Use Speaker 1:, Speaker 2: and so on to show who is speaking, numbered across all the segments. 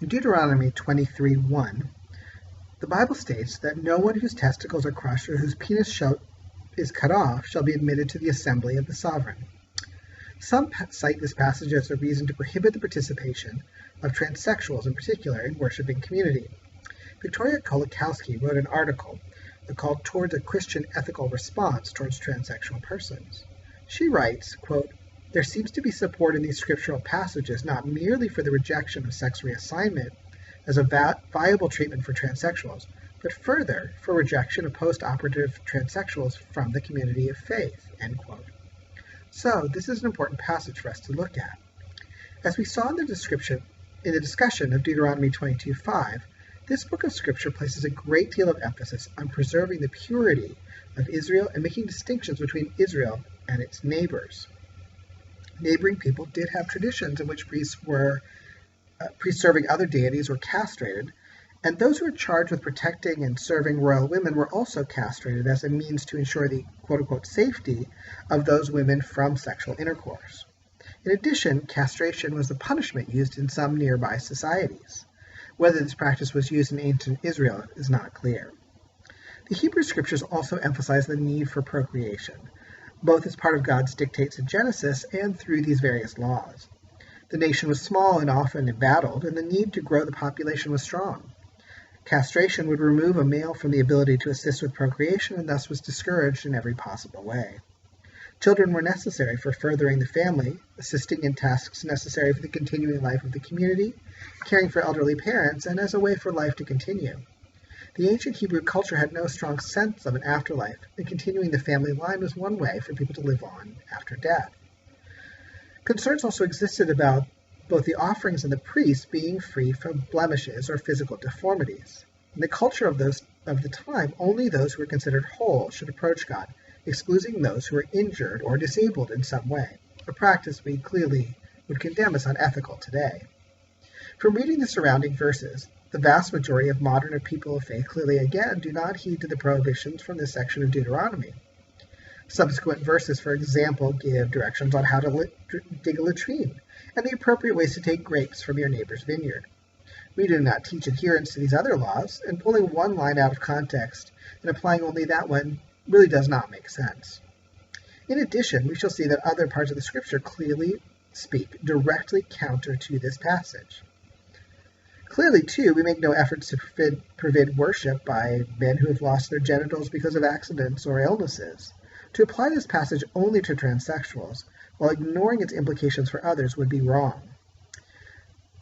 Speaker 1: In Deuteronomy 23:1, the Bible states that no one whose testicles are crushed or whose penis is cut off shall be admitted to the assembly of the sovereign. Some cite this passage as a reason to prohibit the participation of transsexuals, in particular, in worshiping community. Victoria Kolakowski wrote an article called Towards a Christian Ethical Response Towards Transsexual Persons. She writes, quote, "There seems to be support in these scriptural passages not merely for the rejection of sex reassignment as a viable treatment for transsexuals, but further for rejection of post-operative transsexuals from the community of faith," end quote. So, this is an important passage for us to look at. As we saw in the discussion of Deuteronomy 22:5, this book of Scripture places a great deal of emphasis on preserving the purity of Israel and making distinctions between Israel and its neighbors. Neighboring people did have traditions in which priests were serving other deities were castrated, and those who were charged with protecting and serving royal women were also castrated as a means to ensure the quote-unquote safety of those women from sexual intercourse. In addition, castration was the punishment used in some nearby societies. Whether this practice was used in ancient Israel is not clear. The Hebrew Scriptures also emphasize the need for procreation, both as part of God's dictates in Genesis and through these various laws. The nation was small and often embattled, and the need to grow the population was strong. Castration would remove a male from the ability to assist with procreation and thus was discouraged in every possible way. Children were necessary for furthering the family, assisting in tasks necessary for the continuing life of the community, caring for elderly parents, and as a way for life to continue. The ancient Hebrew culture had no strong sense of an afterlife, and continuing the family line was one way for people to live on after death. Concerns also existed about both the offerings and the priests being free from blemishes or physical deformities. In the culture of the time, only those who were considered whole should approach God, excluding those who were injured or disabled in some way, a practice we clearly would condemn as unethical today. From reading the surrounding verses, the vast majority of modern people of faith clearly again do not heed to the prohibitions from this section of Deuteronomy. Subsequent verses, for example, give directions on how to dig a latrine and the appropriate ways to take grapes from your neighbor's vineyard. We do not teach adherence to these other laws, and pulling one line out of context and applying only that one really does not make sense. In addition, we shall see that other parts of the Scripture clearly speak directly counter to this passage. Clearly, too, we make no efforts to forbid worship by men who have lost their genitals because of accidents or illnesses. To apply this passage only to transsexuals, while ignoring its implications for others, would be wrong.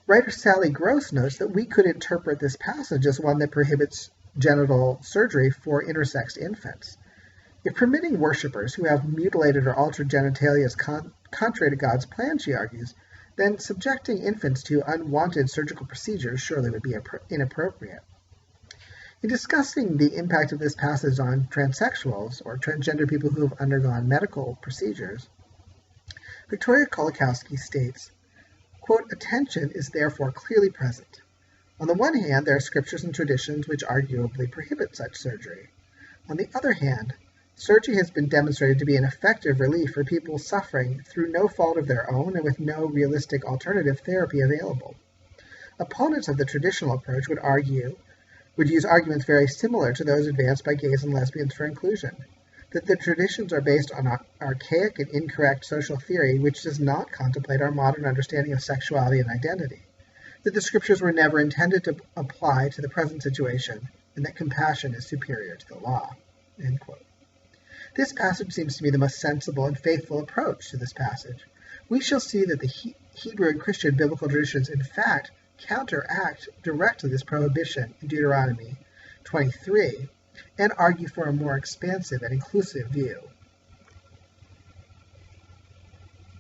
Speaker 1: Writer Sally Gross notes that we could interpret this passage as one that prohibits genital surgery for intersexed infants. If permitting worshippers who have mutilated or altered genitalia is contrary to God's plan, she argues, then subjecting infants to unwanted surgical procedures surely would be inappropriate. In discussing the impact of this passage on transsexuals, or transgender people who have undergone medical procedures, Victoria Kolakowski states, quote, "Attention is therefore clearly present. On the one hand, there are scriptures and traditions which arguably prohibit such surgery. On the other hand, surgery has been demonstrated to be an effective relief for people suffering through no fault of their own and with no realistic alternative therapy available. Opponents of the traditional approach would use arguments very similar to those advanced by gays and lesbians for inclusion, that the traditions are based on archaic and incorrect social theory which does not contemplate our modern understanding of sexuality and identity, that the scriptures were never intended to apply to the present situation, and that compassion is superior to the law." End quote. This passage seems to be the most sensible and faithful approach to this passage. We shall see that the Hebrew and Christian biblical traditions in fact counteract directly this prohibition in Deuteronomy 23 and argue for a more expansive and inclusive view